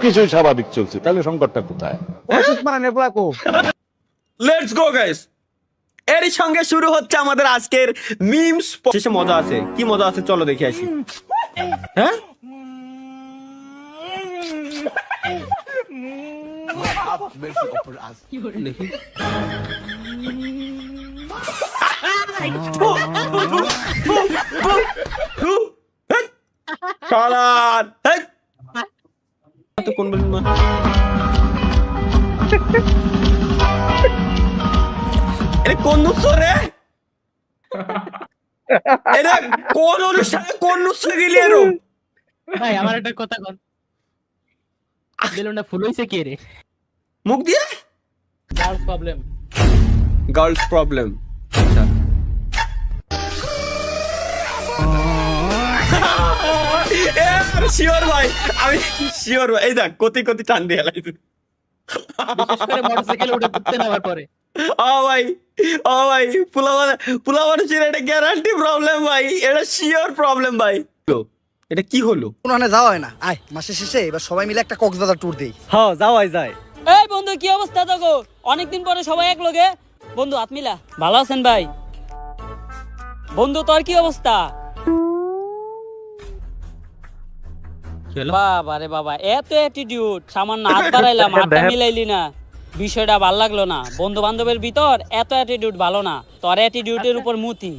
কিছুই স্বাভাবিক চলছে, তাহলে সংকটটা কোথায়? Let's go guys. এরই সঙ্গে শুরু হচ্ছে আমাদের আজকের মিমস। শেষে মজা আছে, কি মজা আছে চলো দেখে আসি। হ্যাঁ দেখি। শালার, হেই। তো কোন বলুন না। এটা কোন নুস্খা রে? এটা কোন অনুষ্ঠানে কোন নুস্খা গেলি এরো? ভাই আমার একটা কথা কন, বেলুনটা ফুল হইছে কে রে? মুখ দিয়ে girls problem. Girls problem. Sure ভাই, আমি শিওর ভাই। এই দেখ কতি কতি টান দিয়ে এলাই। বিশেষ করে মোটরসাইকেলে উঠে ঘুরতে নেওয়ার পরে। ও ভাই, ও ভাই, পোলা মানুষের এটা গ্যারান্টি প্রবলেম ভাই, এটা শিওর প্রবলেম ভাই। এটা কি হলো? ওখানে যাওয়া হয় না। আয় মাসের শেষে এবার সবাই মিলে একটা কক্সবাজার ট্যুর দেই। হ্যাঁ যাওয়াই যায়। এই বন্ধু কি অবস্থা তোগো? অনেকদিন পরে সবাই এক লগে। বন্ধু আতমিলা ভালো আছেন ভাই? বন্ধু তোর কি অবস্থা? বাবা রে বাবা, এত অ্যাটিটিউড! সামান্য হাত বাড়াইলাম, হাতটা মিলাইলি না, বিষয়টা ভাল লাগলো না। বন্ধু বান্ধবের ভিতর এত অ্যাটিটিউড ভালো না, তোর অ্যাটিটিউডের উপর মুতি।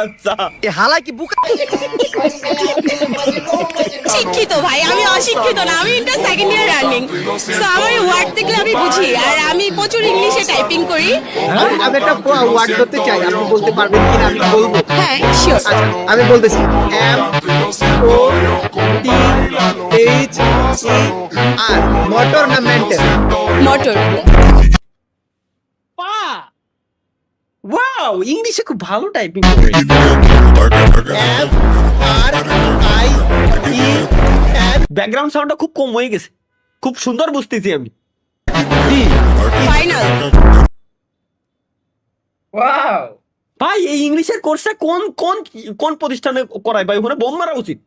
আচ্ছা এ হালাই কি বুকা? শিক্ষিত ভাই, আমি অশিক্ষিত না, আমি inter second year running. So আমার ওয়ার্ড দেখলে আমি বুঝি, আর আমি প্রচুর ইংলিশে টাইপিং করি। আমি একটা ওয়ার্ড করতে চাই, আপনি বলতে পারবেন কিনা? আমি বলবো। হ্যাঁ শিওর। আচ্ছা আমি বলতেছি, M O T H E R. Motor না মেন্টেল? মোটর। ওয়াও, ইংলিশে খুব ভালো টাইপিং করে। M R I E N background সাউন্ডটা খুব কম হয়ে গেছে, খুব সুন্দর বুঝতেছি আমি। ডি। ফাইনাল। ভাই এই ইংলিশের কোর্সটা কোন কোন কোন প্রতিষ্ঠানে করায় ভাই? ওখানে বোম মারা উচিত।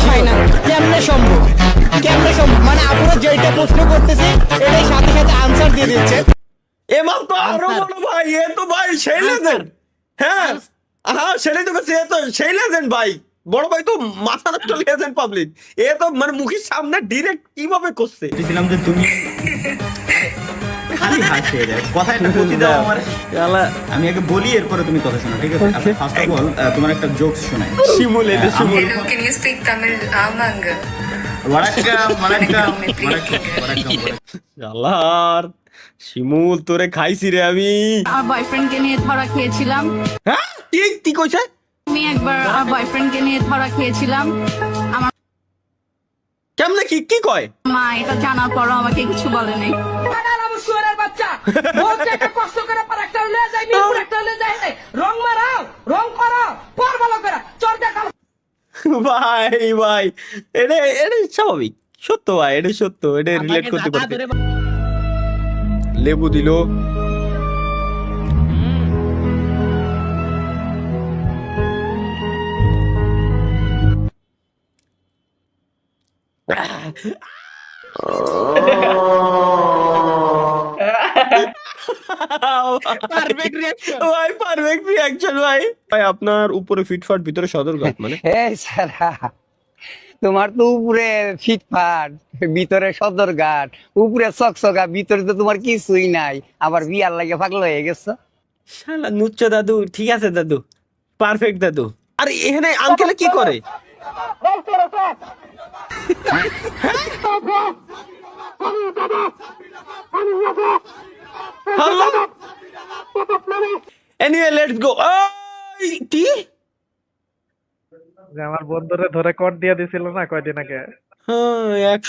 ফাইনাল। কেমনে সম্ভব? কেমনে সম্ভব? মানে আপনারা যেটা প্রশ্ন করতেছে এটাই সাথে সাথে আনসার দিয়ে দিচ্ছে। এবার তো আরো বড় ভাই, এ তো ভাই সেই লেজেন্ড। হ্যাঁ হ্যাঁ, সেটাই তো কাছে, এ তো সেই লেজেন্ড ভাই। বড় ভাই তো মাথা নষ্ট লেজেন্ড পাবলিক। এ তো মানে মুখের সামনে ডিরেক্ট কিভাবে করছে। বলছিলাম যে তুমি খালি হাসে রে, কথাটা প্রতি দাও আমার। আমি আগে বলি, এরপরে তুমি কথা শোনো, ঠিক আছে? ফার্স্ট অফ অল তোমার একটা জোকস শোনাই। শিমুল, এটা শিমুল। Hello, can you speak Tamil? Amanga. ওয়ারাক্কাম ওয়ারাক্কাম ওয়ারাক্কাম। আল্লাহর শিমুল, তোরে খাইছি রে আমি। আমার বয়ফ্রেন্ডকে নিয়ে ধরা খেয়েছিলাম। হ্যাঁ কি কি কইছে? আমি একবার আমার বয়ফ্রেন্ডকে নিয়ে ধরা খেয়েছিলাম। আমার কেমনে কি কি কয়? মা এটা জানার পরও আমাকে কিছু বলে নাই। ভাই ভাই, এটা এটা স্বাভাবিক, সত্য ভাই, এটা সত্য, এটা রিলেট করতে পারবে। লেবু দিল। পারফেক্ট রিঅ্যাকশন ভাই, পারফেক্ট রিঅ্যাকশন ভাই। ভাই আপনার উপরে ফিটফাট, ভিতরে সদরঘাট মানে? এই সারা, তোমার তো উপরে ফিটফাট, ভিতরে সদরঘাট, উপরে চকচকা, ভিতরে তো তোমার কিছুই নাই, আবার বিয়ার লাগে পাগল হয়ে গেছো। শালা নুচ্চ দাদু, ঠিক আছে দাদু, পারফেক্ট দাদু। আর এখানে আঙ্কেলে কি করে? Anyway let's go. ওই কি আমার বন্ধুরে ধরে কর দিয়ে দিছিল না কয়দিন আগে। হ্যাঁ, এক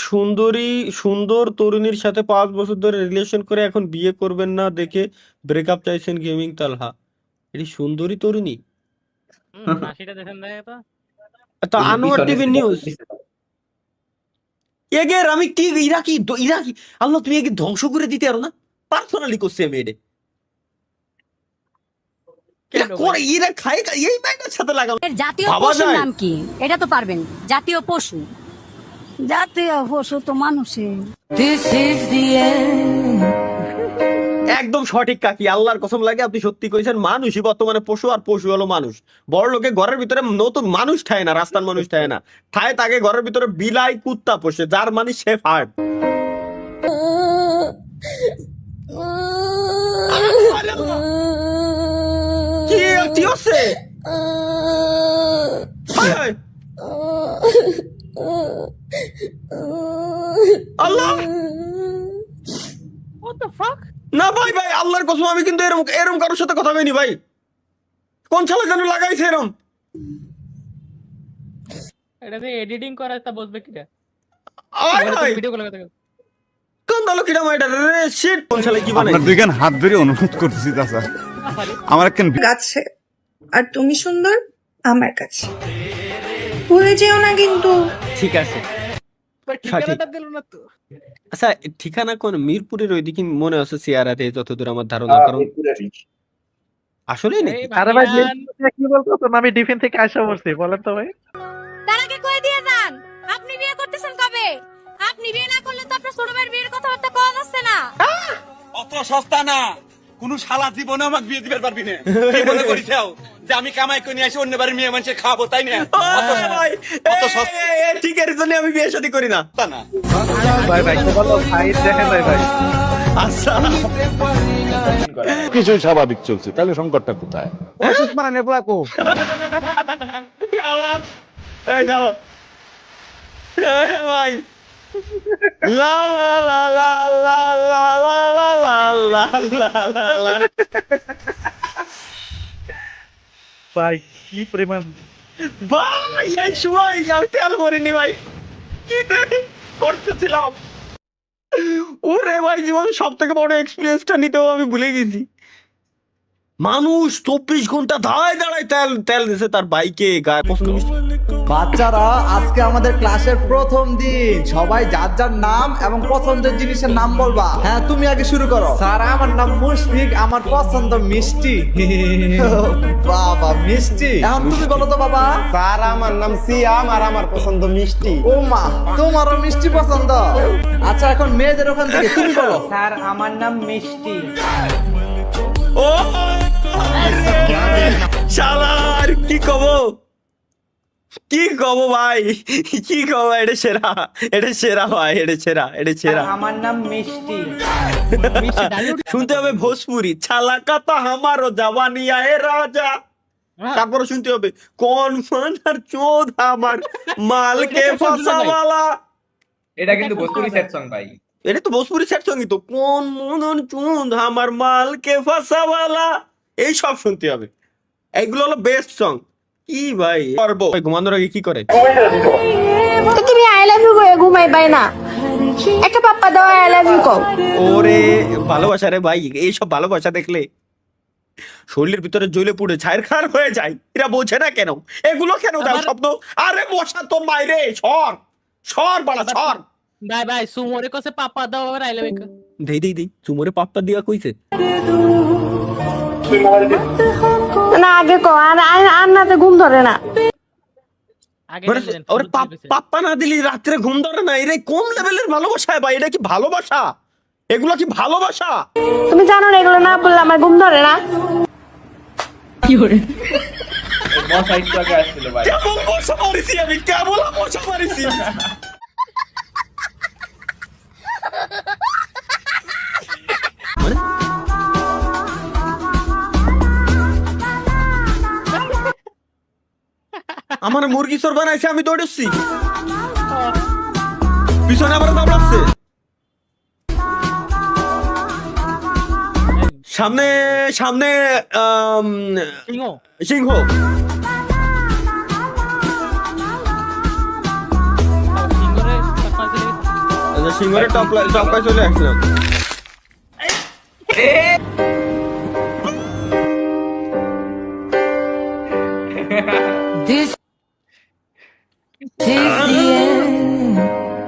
সুন্দর তরুণীর সাথে 5 বছর ধরে রিলেশন করে এখন বিয়ে করবেন না দেখে ব্রেকআপ চাইছেন গেমিং তালহা। এটি সুন্দরী তরুণী। হাসিটা দেখেন দেখে তো। তো আনোয়ার টিভি নিউজ। এগের আমি কি ইরাকি ইরাকি, আল্লাহ তুমি একে ধ্বংস করে দিতে পারো না? পার্সোনালি করছি আমি এটা। করে এরা খায় এই ব্যাগটার সাথে লাগাম এর জাতীয় ভাবা পশুর যায়? নাম কি এটা তো পারবেন জাতীয় পশু তো মানুষের একদম সঠিক কাকি, আল্লাহর কসম লাগে আপনি সত্যি কইছেন। মানুষই বর্তমানে পশু, আর পশু হলো মানুষ। বড় লোকে ঘরের ভিতরে নতুন মানুষ ঠায় না, রাস্তার মানুষ ঠায় না, ঠায় তাকে ঘরের ভিতরে বিলাই কুত্তা পোষে, যার মানে শেফ হার্ট। কি হচ্ছে? আল্লাহ না ভাই ভাই, আল্লাহর কসম আমি কিন্তু এরম কারোর সাথে কথা কইনি ভাই। কোন শালা যেন লাগাইছে এরম। এটাতে এডিটিং করা তা বসবে কিটা? ভিডিও কল কথা কোন দল কিটা মাইটা রে শিট, কোন শালা কি বানাই? আপনার দুইখান হাত ধরে অনুরোধ করতেছি চাচা, আমার একখান কাছে আর তুমি সুন্দর আমার কাছে, ভুলে যেও না কিন্তু। ঠিক আছে ঠিকানাটা দিল না তো। আচ্ছা, ঠিকানা কোন? মিরপুরের ওইদিকে মনে আছে সিআরআতে, যতদূর আমার ধারণা। কারণ আসলে আরে ভাই কি বলতো, আমি ডিফেন্স থেকে আসা বলছি, বলেন তো ভাই। তার আগে কই দিয়ে যান আপনি বিয়ে করতেছেন কবে? আপনি বিয়ে না করলে তো আপনার ছোট ভাইয়ের বিয়ের কথাবার্তা কওয়া যাচ্ছে না। অত সস্তা না, কোন শালা জীবনে আমাকে বিয়ে দিতে পারবি না। কি মনে করিছাও যে আমি কামাই করে নিয়ে আসি অন্য বাড়ির মেয়ে মানুষে খাবো, তাই না? ঠিক এর জন্য আমি বিয়ে শাদী করি না। না ভাই ভাই বলো ভাই, দেখেন ভাই ভাই আচ্ছা কিছুই স্বাভাবিক চলছে, তাহলে সংকটটা কোথায়? ওষুধ মারানের পোলা কো এই যাও ভাই, লা লা লা লা লা লা লা লা লা লা লা লা। ভাই কি পরিমাণ ভাই এই সময় আমি তেল ভরিনি ভাই, কি করতেছিলাম। ওরে ভাই, জীবনে সব থেকে বড় এক্সপিরিয়েন্সটা নিতেও আমি ভুলে গেছি। মানুষ 24 ঘন্টা দাঁড়ায় দাঁড়ায় তেল দিছে তার বাইকে, গায়ে পছন্দ। বাচ্চারা, আজকে আমাদের ক্লাসের প্রথম দিন, সবাই যার যার নাম এবং পছন্দের জিনিসের নাম বলবা। হ্যাঁ, তুমি আগে শুরু করো। স্যার, আমার নাম মুশফিক, আমার পছন্দ মিষ্টি। বাবা, মিষ্টি। এখন তুমি বলো তো বাবা। স্যার আমার নাম সিয়াম, আর আমার পছন্দ মিষ্টি। ও মা, তোমারও মিষ্টি পছন্দ। আচ্ছা, এখন মেয়েদের ওখান থেকে তুমি বলো। স্যার আমার নাম মিষ্টি। ও শালার কি কব ভাই, কি কব? এটা সেরা ভাই, এটা সেরা। আমার নাম মিষ্টি। শুনতে হবে ভোজপুরি, ছালা কাতা আমারও জওয়ানি আয়ে রাজা। তারপরে শুনতে হবে কোন ফানার চোদ আমার মালকে ফাসাওয়ালা। এটা কিন্তু ভোজপুরি সেট সং ভাই। এটা তো ভোজপুরি সেট সঙ্গী তো, কোন মনন চুদ আমার মালকে ফাসাওয়ালা, এই সব শুনতে হবে। এইগুলো হলো বেস্ট সং। কি ভাই করবো ঘুমানোর আগে কি করে? তো তুমি আই লাভ ইউ কই ঘুমাই পাই না, একটা পাপ্পা দাও আই লাভ ইউ কও। ওরে ভালোবাসা রে ভাই, এইসব ভালোবাসা দেখলে শরীরের ভিতরে জ্বলে পুড়ে ছাইরখার হয়ে যায়। এরা বোঝে না কেন এগুলো, কেন দাও শব্দ? আরে বসা তোর মাইরে, সর বাড়া সর। ভাই ভাই সুমরে কসে পাপা দাও আর আইলে দেই চুমরে পাপ্পা দিয়া কইছে না, আগে কও। আর নাতে ঘুম ধরে না। আগে ওরে পাপ্পা না দিলি রাত্রে ঘুম ধরে না। এরা কোন লেভেলের ভালোবাসা ভাই? এটা কি ভালোবাসা? এগুলো কি ভালোবাসা? তুমি জানো না এগুলো না বললে আমার ঘুম ধরে না। কি করে বস একটু আগে আসছিল ভাই। কেমন বসা পারিছি আমি, কেমন বসা পারিছি। আমার মুরগি চোর বানাইছে, আমি দৌড়েছি, পিছনে আবার দাম লাগছে, সামনে সিংহ। সিংহরে টপকায় চলে আসলাম। This is the